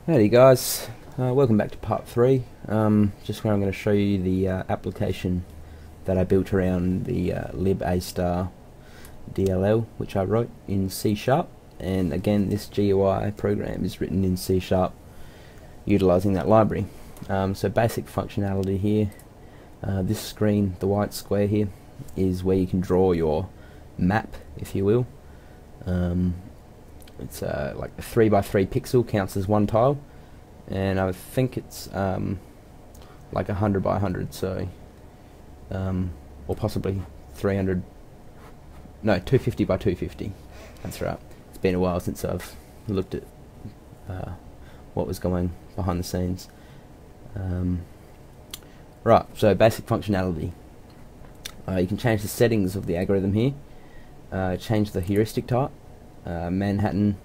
Howdy guys, welcome back to part 3. Just where I'm going to show you the application that I built around the LibAStar DLL, which I wrote in C#, and again this GUI program is written in C# utilizing that library. So basic functionality here, this screen, the white square here, is where you can draw your map, if you will. It's like a 3x3 pixel, counts as one tile, and I think it's like 100 by 100, so or possibly 300, no, 250 by 250. That's right. It's been a while since I've looked at what was going behind the scenes. Right, so basic functionality. You can change the settings of the algorithm here, change the heuristic type, Manhattan,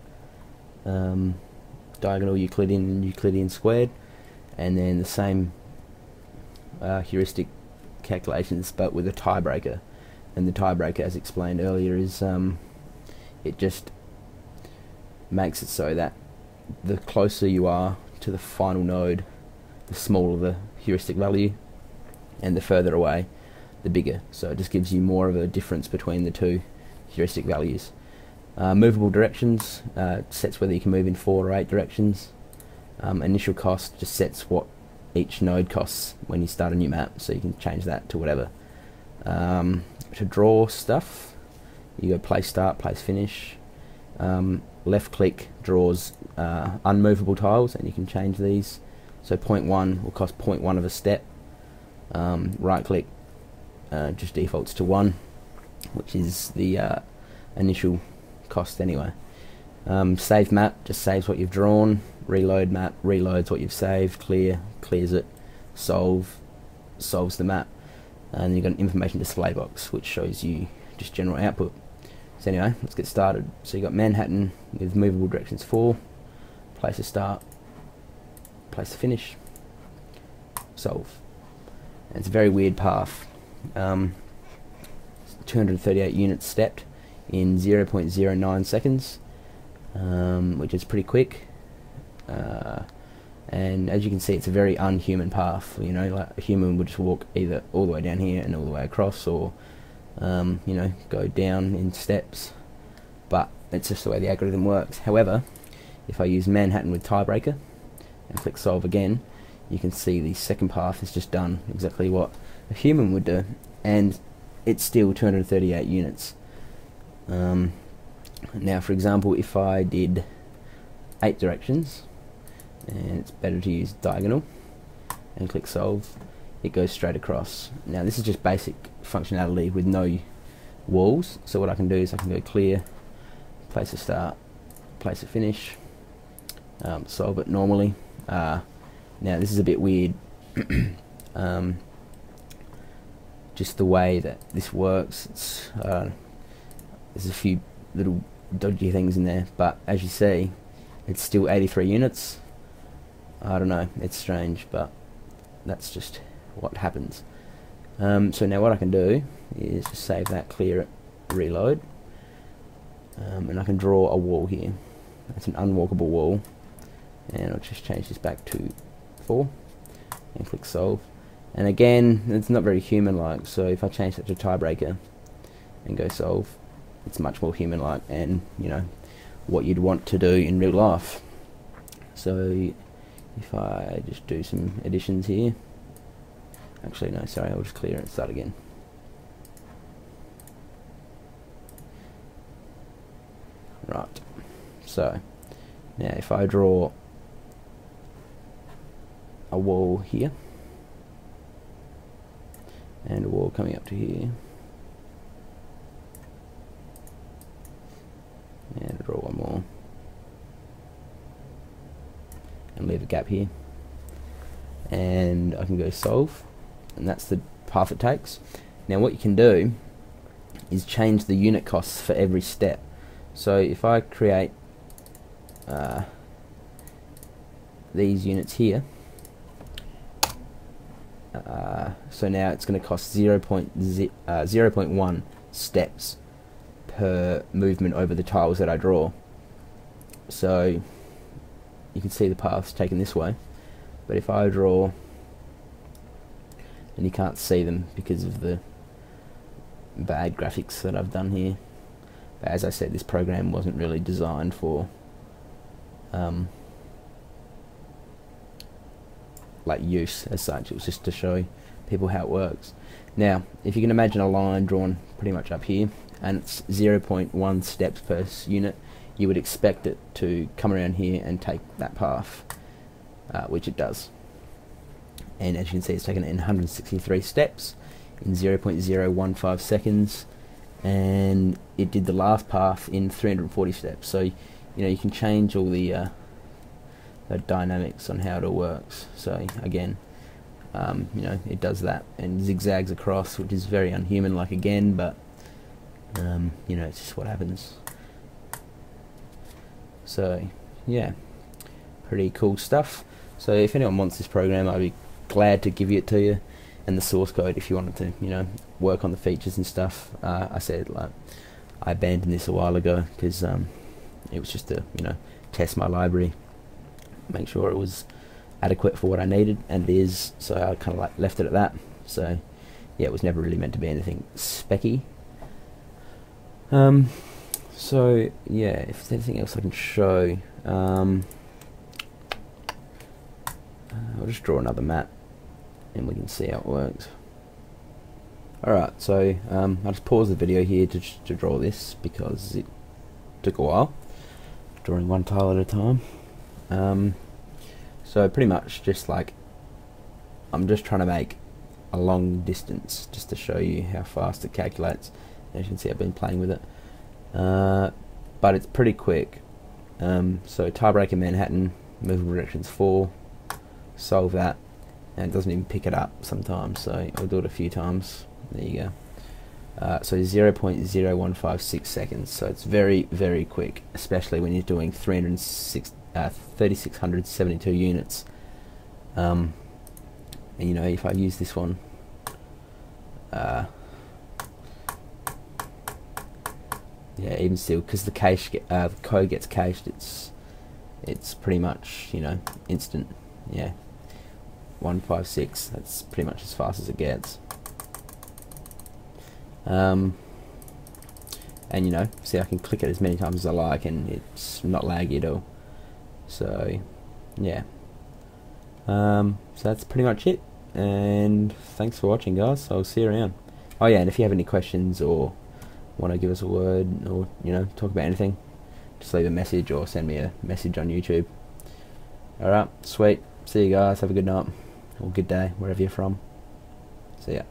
diagonal, Euclidean, and Euclidean squared, and then the same heuristic calculations but with a tiebreaker. And the tiebreaker, as explained earlier, is it just makes it so that the closer you are to the final node, the smaller the heuristic value, and the further away, the bigger. So it just gives you more of a difference between the two heuristic values. Movable directions sets whether you can move in 4 or 8 directions. Initial cost just sets what each node costs when you start a new map, so you can change that to whatever. To draw stuff, you go place start, place finish. Left click draws unmovable tiles, and you can change these. So 0.1 will cost 0.1 of a step. Right click just defaults to 1, which is the initial cost anyway. Save map just saves what you've drawn. Reload map reloads what you've saved. Clear clears it. Solve solves the map. And you've got an information display box which shows you just general output. So anyway, let's get started. So you've got Manhattan with movable directions 4, place a start, place a finish, solve. And it's a very weird path. 238 units stepped in 0.09 seconds, which is pretty quick, and as you can see, it's a very unhuman path. You know, like a human would just walk either all the way down here and all the way across, or you know, go down in steps, but it's just the way the algorithm works. However, if I use Manhattan with tiebreaker and click solve again, you can see the second path is just done exactly what a human would do, and it's still 238 units. Now, for example, if I did 8 directions, and it's better to use diagonal, and click solve, it goes straight across. Now this is just basic functionality with no walls, so what I can do is I can go clear, place a start, place a finish, solve it normally. Now this is a bit weird, just the way that this works. It's there's a few little dodgy things in there, but as you see, it's still 83 units. I don't know, it's strange, but that's just what happens. So now what I can do is just save that, clear it, reload, and I can draw a wall here. That's an unwalkable wall, and I'll just change this back to 4 and click solve. And again, it's not very human-like, so if I change that to tiebreaker and go solve, it's much more human-like, and you know what you'd want to do in real life. So if I just do some additions here, actually no, sorry, I'll just clear it and start again. Right, so now if I draw a wall here and a wall coming up to here, and draw one more and leave a gap here, and I can go solve, and that's the path it takes. Now what you can do is change the unit costs for every step. So if I create these units here, so now it's going to cost 0.1 steps per movement over the tiles that I draw. So you can see the paths taken this way. But if I draw, and you can't see them because of the bad graphics that I've done here. But as I said, this program wasn't really designed for like use as such. It was just to show people how it works. Now, if you can imagine a line drawn pretty much up here, and it's 0.1 steps per unit, you would expect it to come around here and take that path, which it does. And as you can see, it's taken it in 163 steps in 0.015 seconds, and it did the last path in 340 steps. So, you know, you can change all the dynamics on how it all works. So again, you know, it does that and zigzags across, which is very unhuman, like again, but you know, it's just what happens. So yeah, pretty cool stuff. So if anyone wants this program, I'd be glad to give it to you, and the source code if you wanted to, you know, work on the features and stuff. I said, like, I abandoned this a while ago because it was just to, you know, test my library, make sure it was adequate for what I needed, and it is. So I kind of like left it at that. So yeah, it was never really meant to be anything specky. So yeah, if there's anything else I can show, I'll just draw another map and we can see how it works. Alright, so I'll just pause the video here to draw this because it took a while, drawing one tile at a time. So pretty much just like, I'm just trying to make a long distance just to show you how fast it calculates. As you can see, I've been playing with it, but it's pretty quick. So tiebreaker Manhattan, movable directions 4, solve that, and it doesn't even pick it up sometimes, so I'll do it a few times. There you go. So 0.0156 seconds, so it's very, very quick, especially when you're doing 3,672 units. And you know, if I use this one, yeah, even still, because the code gets cached, it's pretty much, you know, instant. Yeah, 156. That's pretty much as fast as it gets. And you know, see, I can click it as many times as I like, and it's not laggy at all. So yeah, so that's pretty much it. And thanks for watching, guys. I'll see you around. Oh yeah, and if you have any questions or want to give us a word, or you know, talk about anything, just leave a message or send me a message on YouTube. Alright, sweet. See you guys. Have a good night or good day, wherever you're from. See ya.